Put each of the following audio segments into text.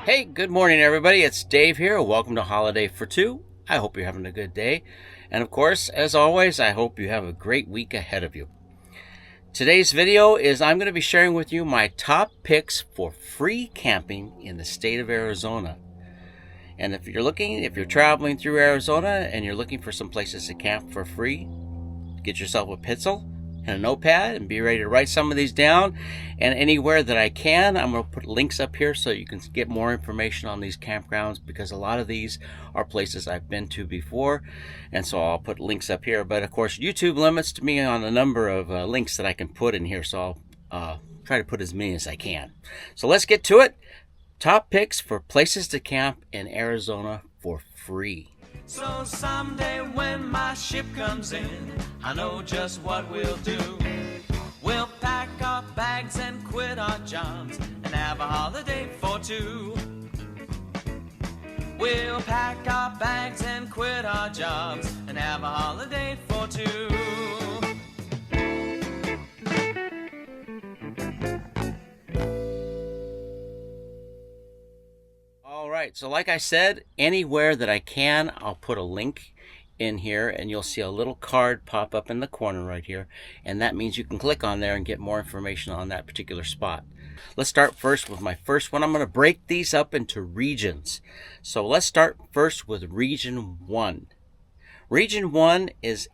Hey, good morning, everybody. It's Dave here. Welcome to Holiday for Two. I hope you're having a good day. And of course, as always, I hope you have a great week ahead of you. Today's video is I'm going to be sharing with you my top picks for free camping in the state of Arizona. And if you're traveling through Arizona and you're looking for some places to camp for free, get yourself a pencil and a notepad and be ready to write some of these down. And anywhere that I can, I'm going to put links up here so you can get more information on these campgrounds, because a lot of these are places I've been to before, and so I'll put links up here. But of course, YouTube limits to me on the number of links that I can put in here, so I'll try to put as many as I can. So let's get to it. Top picks for places to camp in Arizona for free. So someday when my ship comes in, I know just what we'll do. We'll pack our bags and quit our jobs and have a holiday for two. We'll pack our bags and quit our jobs and have a holiday for two. Alright, so like I said, anywhere that I can, I'll put a link in here, and you'll see a little card pop up in the corner right here, and that means you can click on there and get more information on that particular spot. Let's start first with my first one. I'm going to break these up into regions. So let's start first with Region 1. Region 1 is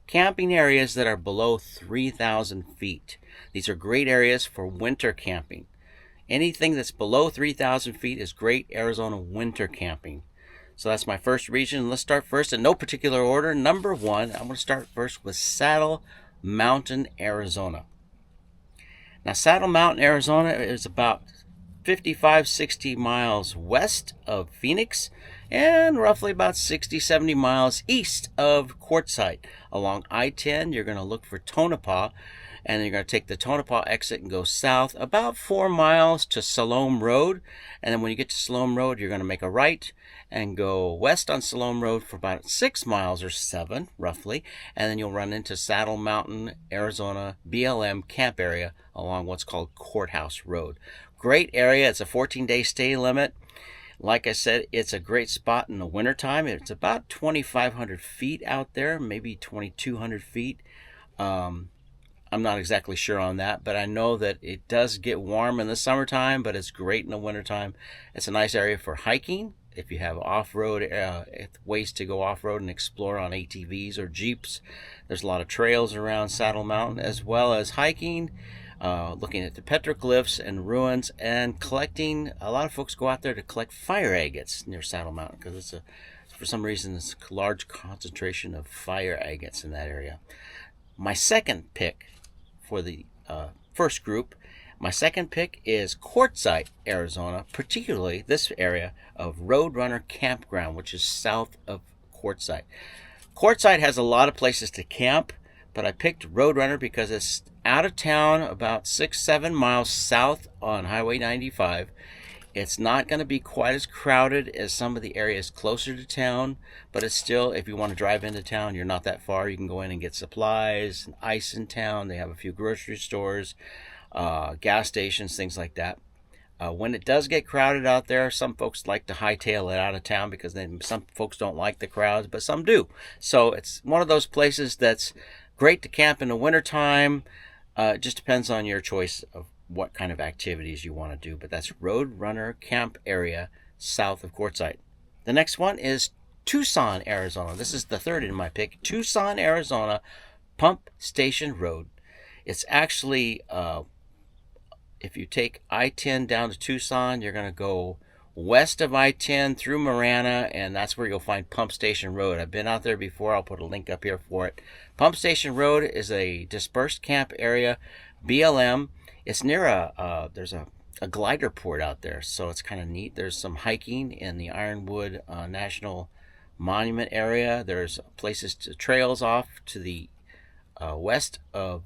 camping areas that are below 3,000 feet. These are great areas for winter camping. Anything that's below 3,000 feet is great Arizona winter camping. So that's my first region. Let's start first in no particular order. Number 1, I'm going to start first with Saddle Mountain, Arizona. Now, Saddle Mountain, Arizona is about 55-60 miles west of Phoenix and roughly about 60-70 miles east of Quartzsite. Along I-10, you're going to look for Tonopah, and you're going to take the Tonopah exit and go south about 4 miles to Siloam Road. And then when you get to Siloam Road, you're going to make a right and go west on Siloam Road for about 6 miles or 7, roughly. And then you'll run into Saddle Mountain, Arizona BLM camp area along what's called Courthouse Road. Great area. It's a 14-day stay limit. Like I said, it's a great spot in the wintertime. It's about 2,500 feet out there, maybe 2,200 feet. I'm not exactly sure on that, but I know that it does get warm in the summertime, but it's great in the wintertime. It's a nice area for hiking. If you have off-road ways to go off-road and explore on ATVs or Jeeps, there's a lot of trails around Saddle Mountain, as well as hiking, looking at the petroglyphs and ruins, and collecting. A lot of folks go out there to collect fire agates near Saddle Mountain because for some reason, it's a large concentration of fire agates in that area. My second pick for the first group, my second pick is Quartzsite, Arizona, particularly this area of Roadrunner Campground, which is south of Quartzsite. Quartzsite has a lot of places to camp, but I picked Roadrunner because it's out of town about 6-7 miles south on Highway 95. It's not going to be quite as crowded as some of the areas closer to town, but it's still, if you want to drive into town, you're not that far. You can go in and get supplies and ice in town. They have a few grocery stores, gas stations, things like that. When it does get crowded out there, some folks like to hightail it out of town because some folks don't like the crowds, but some do. So it's one of those places that's great to camp in the wintertime. It just depends on your choice of what kind of activities you want to do, but that's Roadrunner Camp area south of Quartzsite. The next one is Tucson, Arizona. This is the third in my pick. Tucson, Arizona, Pump Station Road. It's actually, if you take I-10 down to Tucson, you're going to go west of I-10 through Marana, and that's where you'll find Pump Station Road. I've been out there before. I'll put a link up here for it. Pump Station Road is a dispersed camp area, BLM. It's near there's a glider port out there, so it's kind of neat. There's some hiking in the Ironwood National Monument area. There's trails off to the west of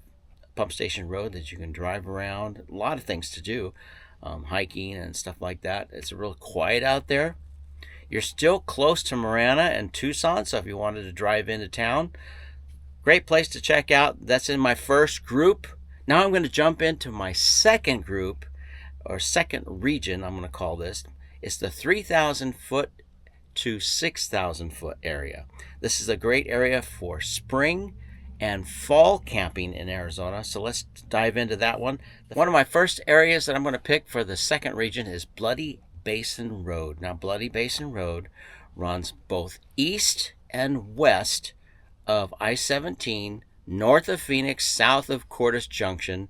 Pump Station Road that you can drive around. A lot of things to do, hiking and stuff like that. It's real quiet out there. You're still close to Marana and Tucson, so if you wanted to drive into town, great place to check out. That's in my first group. Now I'm going to jump into my second group, or second region, I'm going to call this. It's the 3,000 foot to 6,000 foot area. This is a great area for spring and fall camping in Arizona. So let's dive into that one. One of my first areas that I'm going to pick for the second region is Bloody Basin Road. Now, Bloody Basin Road runs both east and west of I-17, north of Phoenix, south of Cordes Junction.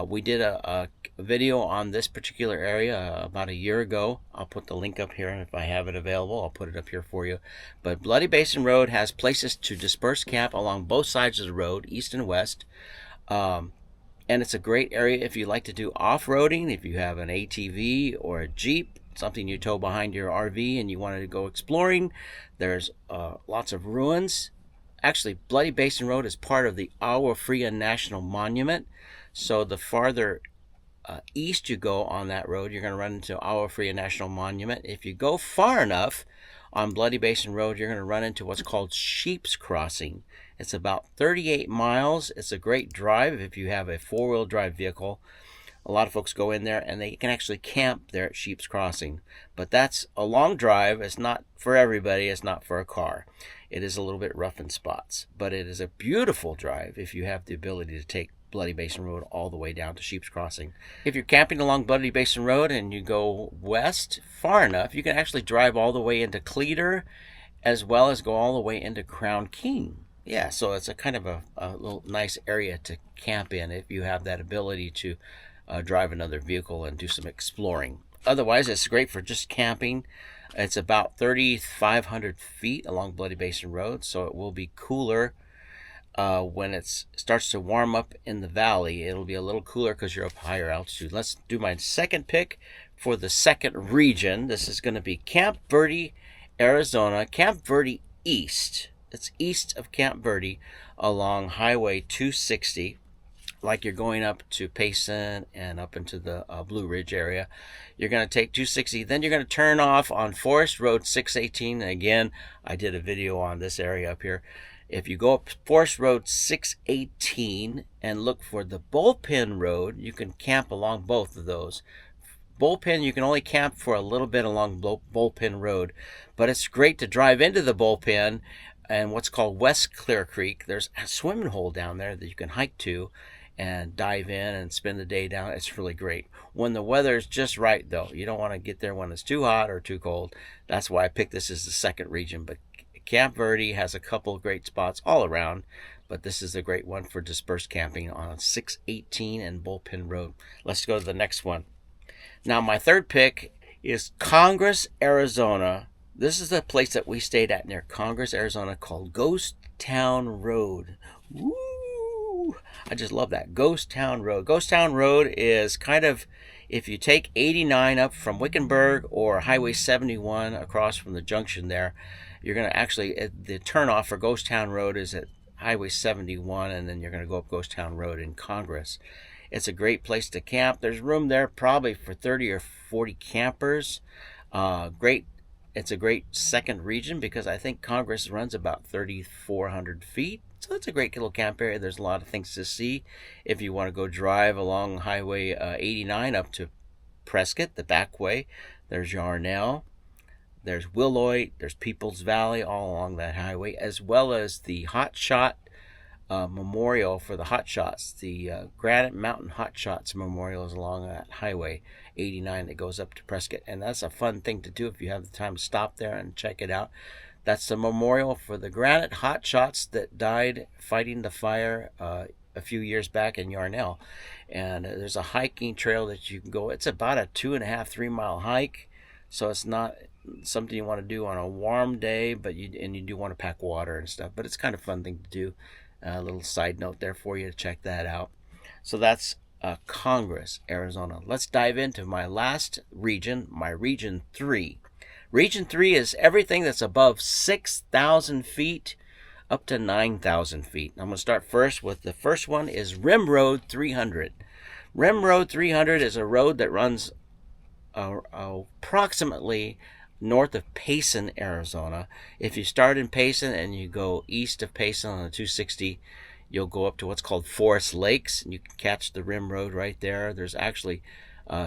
We did a video on this particular area about a year ago. I'll put the link up here, and if I have it available, I'll put it up here for you. But Bloody Basin Road has places to disperse camp along both sides of the road, east and west. And it's a great area if you like to do off-roading, if you have an ATV or a Jeep, something you tow behind your RV and you wanted to go exploring. There's lots of ruins. Actually, Bloody Basin Road is part of the Agua Fria National Monument. So the farther east you go on that road, you're going to run into Agua Fria National Monument. If you go far enough on Bloody Basin Road, you're going to run into what's called Sheep's Crossing. It's about 38 miles. It's a great drive if you have a four-wheel drive vehicle. A lot of folks go in there and they can actually camp there at Sheep's Crossing. But that's a long drive. It's not for everybody. It's not for a car. It is a little bit rough in spots. But it is a beautiful drive if you have the ability to take Bloody Basin Road all the way down to Sheep's Crossing. If you're camping along Bloody Basin Road and you go west far enough, you can actually drive all the way into Cleator as well as go all the way into Crown King. Yeah, so it's a kind of a little nice area to camp in if you have that ability to drive another vehicle and do some exploring. Otherwise, it's great for just camping. It's about 3,500 feet along Bloody Basin Road, so it will be cooler when it starts to warm up in the valley. It'll be a little cooler because you're up higher altitude. Let's do my second pick for the second region. This is going to be Camp Verde, Arizona. Camp Verde East. It's east of Camp Verde along Highway 260. Like you're going up to Payson and up into the Blue Ridge area. You're going to take 260. Then you're going to turn off on Forest Road 618. And again, I did a video on this area up here. If you go up Forest Road 618 and look for the Bullpen Road, you can camp along both of those. Bullpen, you can only camp for a little bit along Bullpen Road. But it's great to drive into the Bullpen and what's called West Clear Creek. There's a swimming hole down there that you can hike to and dive in and spend the day down. It's really great. When the weather is just right, though, you don't want to get there when it's too hot or too cold. That's why I picked this as the second region. But Camp Verde has a couple of great spots all around, but this is a great one for dispersed camping on 618 and Bullpen Road. Let's go to the next one. Now, my third pick is Congress, Arizona. This is the place that we stayed at near Congress, Arizona, called Ghost Town Road. Woo! I just love that. Ghost Town Road. Ghost Town Road is kind of, if you take 89 up from Wickenburg or Highway 71 across from the junction there, you're going to actually, the turnoff for Ghost Town Road is at Highway 71, and then you're going to go up Ghost Town Road in Congress. It's a great place to camp. There's room there probably for 30 or 40 campers. It's a great second region because I think Congress runs about 3,400 feet. So it's a great little camp area. There's a lot of things to see. If you want to go drive along Highway 89 up to Prescott, the back way, there's Yarnell. There's Willoit, there's Peoples Valley all along that highway, as well as the Hot Shot Memorial for the Hot Shots. The Granite Mountain Hot Shots Memorial is along that highway 89 that goes up to Prescott. And that's a fun thing to do if you have the time to stop there and check it out. That's the memorial for the Granite Hot Shots that died fighting the fire a few years back in Yarnell. And there's a hiking trail that you can go. It's about a 2.5-3 mile hike. So it's not something you want to do on a warm day, but you do want to pack water and stuff. But it's kind of a fun thing to do. A little side note there for you to check that out. So that's Congress, Arizona. Let's dive into my last region, my Region 3. Region 3 is everything that's above 6,000 feet up to 9,000 feet. I'm going to start first with the first one is Rim Road 300. Rim Road 300 is a road that runs approximately north of Payson, Arizona. If you start in Payson and you go east of Payson on the 260, you'll go up to what's called Forest Lakes, and you can catch the Rim Road right there. There's actually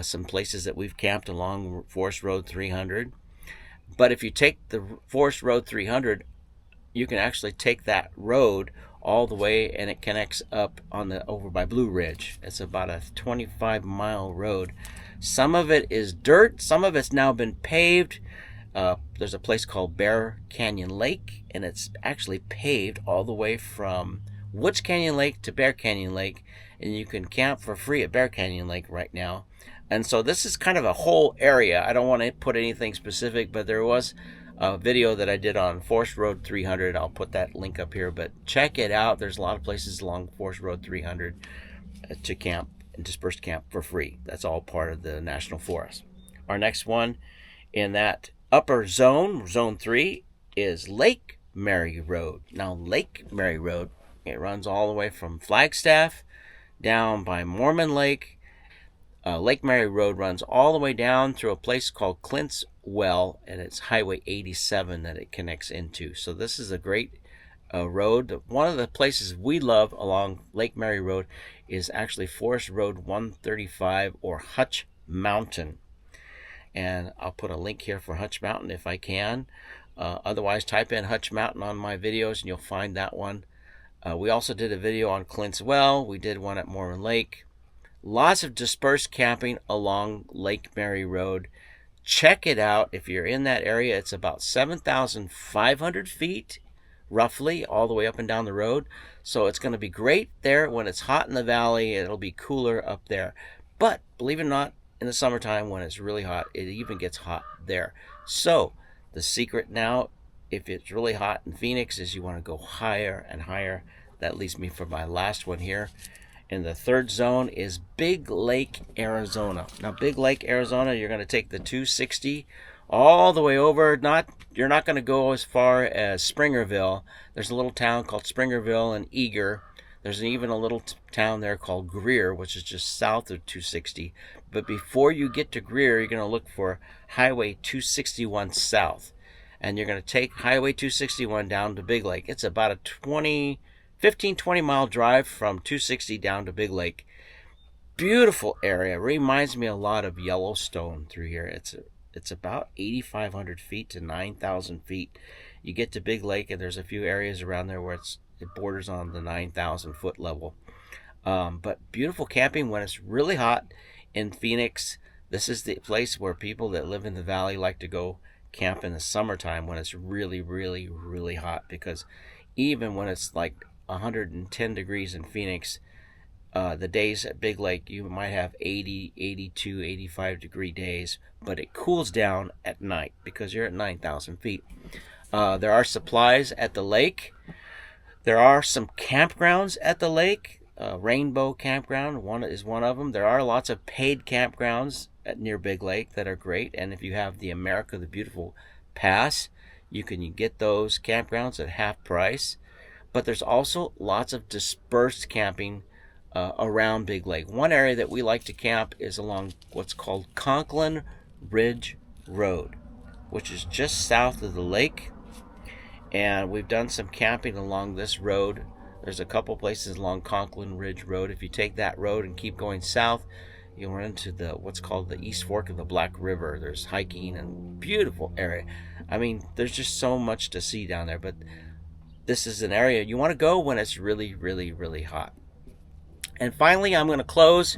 some places that we've camped along Forest Road 300. But if you take the Forest Road 300, you can actually take that road all the way, and it connects up on the over by Blue Ridge. It's about a 25-mile road. Some of it is dirt, some of it's now been paved. There's a place called Bear Canyon Lake, and it's actually paved all the way from Woods Canyon Lake to Bear Canyon Lake, and you can camp for free at Bear Canyon Lake right now. And so this is kind of a whole area. I don't want to put anything specific, but there was a video that I did on Forest Road 300. I'll put that link up here, but check it out. There's a lot of places along Forest Road 300 to camp and dispersed camp for free. That's all part of the National Forest. Our next one in that upper zone, Zone 3, is Lake Mary Road. Now, Lake Mary Road, it runs all the way from Flagstaff down by Mormon Lake. Lake Mary Road runs all the way down through a place called Clint's Well, and it's Highway 87 that it connects into. So this is a great road. One of the places we love along Lake Mary Road is actually Forest Road 135 or Hutch Mountain. And I'll put a link here for Hutch Mountain if I can. Otherwise, type in Hutch Mountain on my videos and you'll find that one. We also did a video on Clint's Well. We did one at Mormon Lake. Lots of dispersed camping along Lake Mary Road. Check it out. If you're in that area, it's about 7,500 feet, roughly, all the way up and down the road. So it's going to be great there when it's hot in the valley. It'll be cooler up there. But believe it or not, in the summertime when it's really hot, it even gets hot there. So the secret now, if it's really hot in Phoenix, is you want to go higher and higher. That leads me for my last one here. And the third zone is Big Lake, Arizona. Now, Big Lake, Arizona, you're going to take the 260 all the way over. You're not going to go as far as Springerville. There's a little town called Springerville and Eager. There's even a little town there called Greer, which is just south of 260. But before you get to Greer, you're going to look for Highway 261 South. And you're going to take Highway 261 down to Big Lake. It's about a 15-20 mile drive from 260 down to Big Lake. Beautiful area. Reminds me a lot of Yellowstone through here. It's about 8,500 feet to 9,000 feet. You get to Big Lake, and there's a few areas around there where it borders on the 9,000 foot level. But beautiful camping when it's really hot in Phoenix. This is the place where people that live in the valley like to go camp in the summertime when it's really, really, really hot. Because even when it's like 110 degrees in Phoenix, the days at Big Lake, you might have 80, 82, 85 degree days, but it cools down at night because you're at 9,000 feet. There are supplies at the lake. There are some campgrounds at the lake. Rainbow Campground is one of them. There are lots of paid campgrounds near Big Lake that are great. And if you have the America the Beautiful Pass, you can get those campgrounds at half price. But there's also lots of dispersed camping around Big Lake. One area that we like to camp is along what's called Conklin Ridge Road, which is just south of the lake. And we've done some camping along this road. There's a couple places along Conklin Ridge Road. If you take that road and keep going south, you'll run into what's called the East Fork of the Black River. There's hiking and beautiful area. I mean, there's just so much to see down there. But this is an area you want to go when it's really, really, really hot. And finally, I'm going to close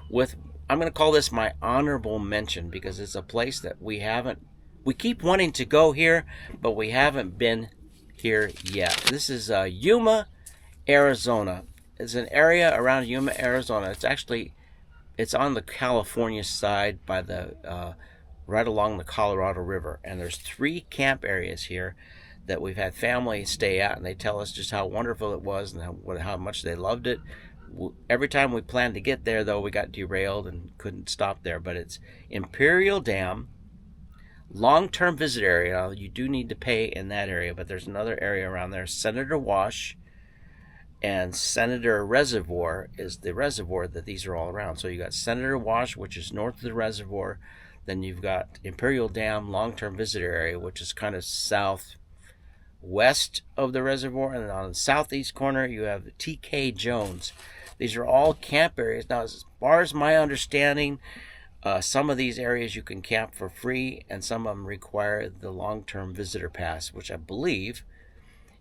with, I'm going to call this my honorable mention because it's a place that we keep wanting to go here, but we haven't been here yet. This is Yuma, Arizona. It's an area around Yuma, Arizona. It's on the California side by right along the Colorado River. And there's 3 camp areas here that we've had families stay at, and they tell us just how wonderful it was and how much they loved it. Every time we planned to get there, though, we got derailed and couldn't stop there. But it's Imperial Dam, long-term visit area. You do need to pay in that area, but there's another area around there, Senator Wash, and Senator Reservoir is the reservoir that these are all around. So you got Senator Wash, which is north of the reservoir. Then you've got Imperial Dam, long-term visit area, which is kind of southwest of the reservoir. And then on the southeast corner, you have TK Jones. These are all camp areas. Now, as far as my understanding, Some of these areas you can camp for free, and some of them require the long-term visitor pass, which I believe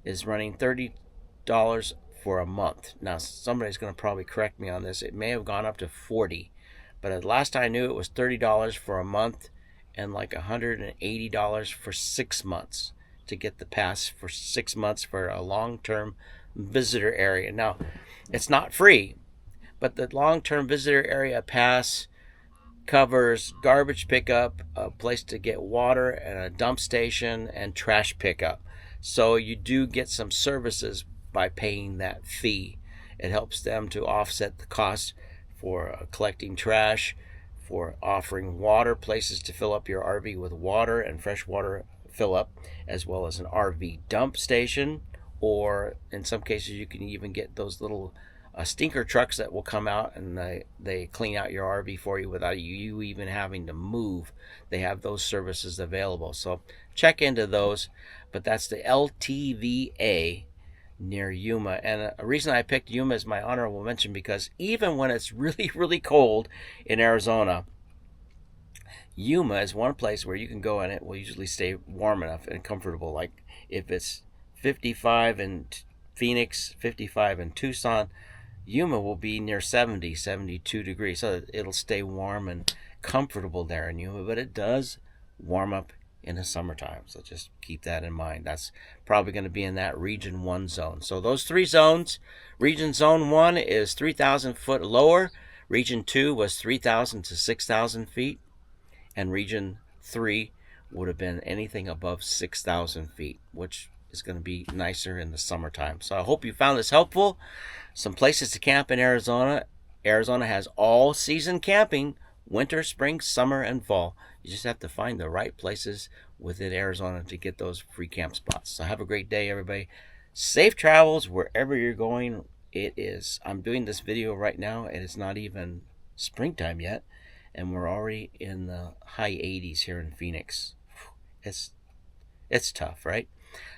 is running $30 for a month. Now, somebody's going to probably correct me on this. It may have gone up to $40, but at last I knew it was $30 for a month and like $180 for 6 months to get the pass for 6 months for a long-term visitor area. Now, it's not free, but the long-term visitor area pass covers garbage pickup, a place to get water, and a dump station and trash pickup. So you do get some services by paying that fee. It helps them to offset the cost for collecting trash, for offering water, places to fill up your RV with water and fresh water fill up, as well as an RV dump station, or in some cases you can even get those little stinker trucks that will come out and they clean out your RV for you without you even having to move. They have those services available, so check into those. But that's the LTVA near Yuma, and a reason I picked Yuma as my honorable mention, because even when it's really, really cold in Arizona, Yuma is one place where you can go and it will usually stay warm enough and comfortable. Like if it's 55 in Phoenix, 55 in Tucson, Yuma will be near 70, 72 degrees. So it'll stay warm and comfortable there in Yuma, but it does warm up in the summertime. So just keep that in mind. That's probably going to be in that Region 1 zone. So those 3 zones, Region Zone 1 is 3,000 foot lower. Region 2 was 3,000 to 6,000 feet. And Region 3 would have been anything above 6,000 feet, which is going to be nicer in the summertime. So I hope you found this helpful. Some places to camp in Arizona. Arizona has all season camping, winter, spring, summer, and fall. You just have to find the right places within Arizona to get those free camp spots. So have a great day, everybody. Safe travels wherever you're going. It is. I'm doing this video right now, and it's not even springtime yet, and we're already in the high 80s here in Phoenix. It's tough, right?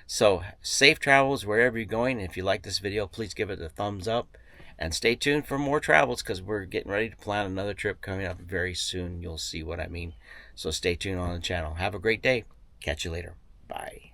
So safe travels wherever you're going. If you like this video, please give it a thumbs up. And stay tuned for more travels, because we're getting ready to plan another trip coming up very soon. You'll see what I mean. So stay tuned on the channel. Have a great day. Catch you later. Bye.